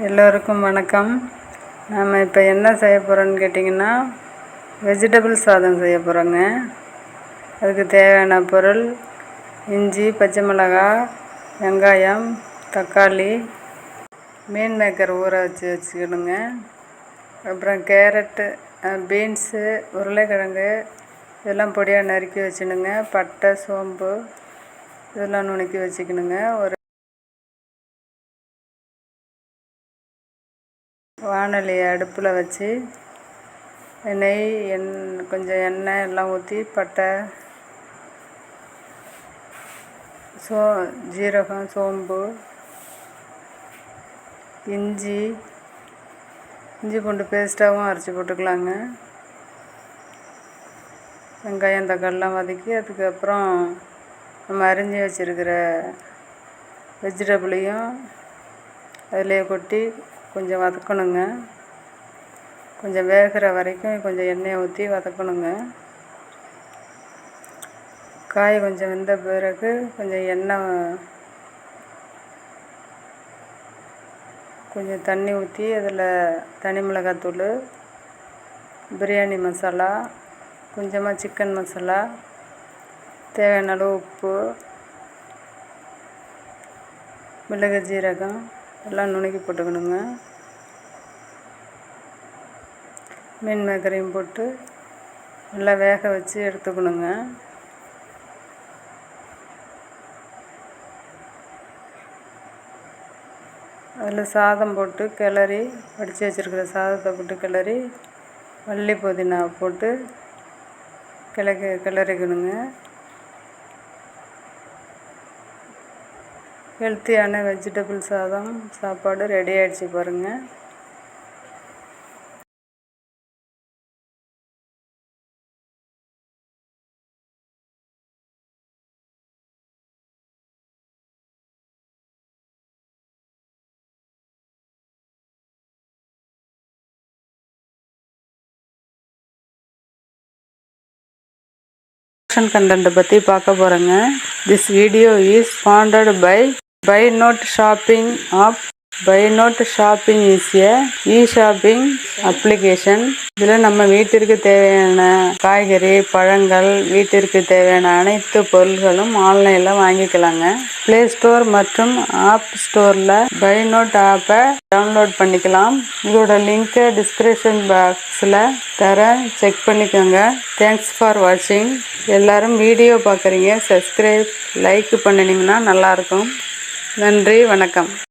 எல்லோருக்கும் வணக்கம். நம்ம இப்போ என்ன செய்ய போகிறோன்னு கேட்டிங்கன்னா, வெஜிடபிள் சாதம் செய்ய போகிறோங்க. அதுக்கு தேவையான பொருள் இஞ்சி, பச்சை மிளகாய், வெங்காயம், தக்காளி, மீன் மேக்கர் ஊற வச்சுக்கணுங்க. அப்புறம் கேரட்டு, பீன்ஸு, உருளைக்கிழங்கு இதெல்லாம் பொடியாக நறுக்கி வச்சுணுங்க. பட்டை, சோம்பு இதெல்லாம் நுணுக்கி வச்சுக்கணுங்க. ஒரு வாணலியை அடுப்பில் வச்சு நெய், கொஞ்சம் எண்ணெய் எல்லாம் ஊற்றி பட்டை, ஜீரகம், சோம்பு, இஞ்சி பூண்டு பேஸ்ட்டாகவும் அரைச்சி போட்டுக்கலாங்க. வெங்காயம், தக்காளிலாம் வதக்கி அதுக்கப்புறம் நம்ம அரிஞ்சு வச்சுருக்கிற வெஜிடபிளையும் அதிலே கொட்டி கொஞ்சம் வதக்கணுங்க. கொஞ்சம் வேகிற வரைக்கும் கொஞ்சம் எண்ணெயை ஊற்றி வதக்கணுங்க. காய் கொஞ்சம் வெந்த பிறகு கொஞ்சம் எண்ணெய், கொஞ்சம் தண்ணி ஊற்றி அதில் தனி மிளகாத்தூள், பிரியாணி மசாலா, கொஞ்சமாக சிக்கன் மசாலா, தேவையான அளவு உப்பு, மிளகு, ஜீரகம் எல்லாம் நுணுக்கி போட்டுக்கணுங்க. மீன் மேக்கரையும் போட்டு நல்லா வேக வச்சு எடுத்துக்கணுங்க. அதில் சாதம் போட்டு கிளறி, வடித்து வச்சுருக்கிற சாதத்தை போட்டு கிளறி, மல்லி புதினா போட்டு கிளறிக்கணுங்க. ஹெல்த்தியான வெஜிடபிள் சாப்பாடு ரெடி ஆகிடுச்சு பாருங்கள். கண்டென்ட் பற்றி பார்க்க போகிறேங்க. This video is sponsored by பைநோட் ஷாப்பிங் ஆப். பைநோட் shopping is a e shopping application. இதில் நம்ம வீட்டிற்கு தேவையான காய்கறி, பழங்கள், வீட்டிற்கு தேவையான அனைத்து பொருள்களும் ஆன்லைனில் வாங்கிக்கலாங்க. ப்ளே ஸ்டோர் மற்றும் ஆப் ஸ்டோரில் பைநோட் ஆப்பை டவுன்லோட் பண்ணிக்கலாம். இதோட லிங்க்கை டிஸ்கிரிப்ஷன் பாக்ஸில் தரேன், செக் பண்ணிக்கோங்க. தேங்க்ஸ் ஃபார் வாட்சிங். எல்லாரும் வீடியோ பார்க்குறீங்க, சப்ஸ்கிரைப், லைக் பண்ணினீங்கன்னா நல்லாயிருக்கும். நன்றி, வணக்கம்.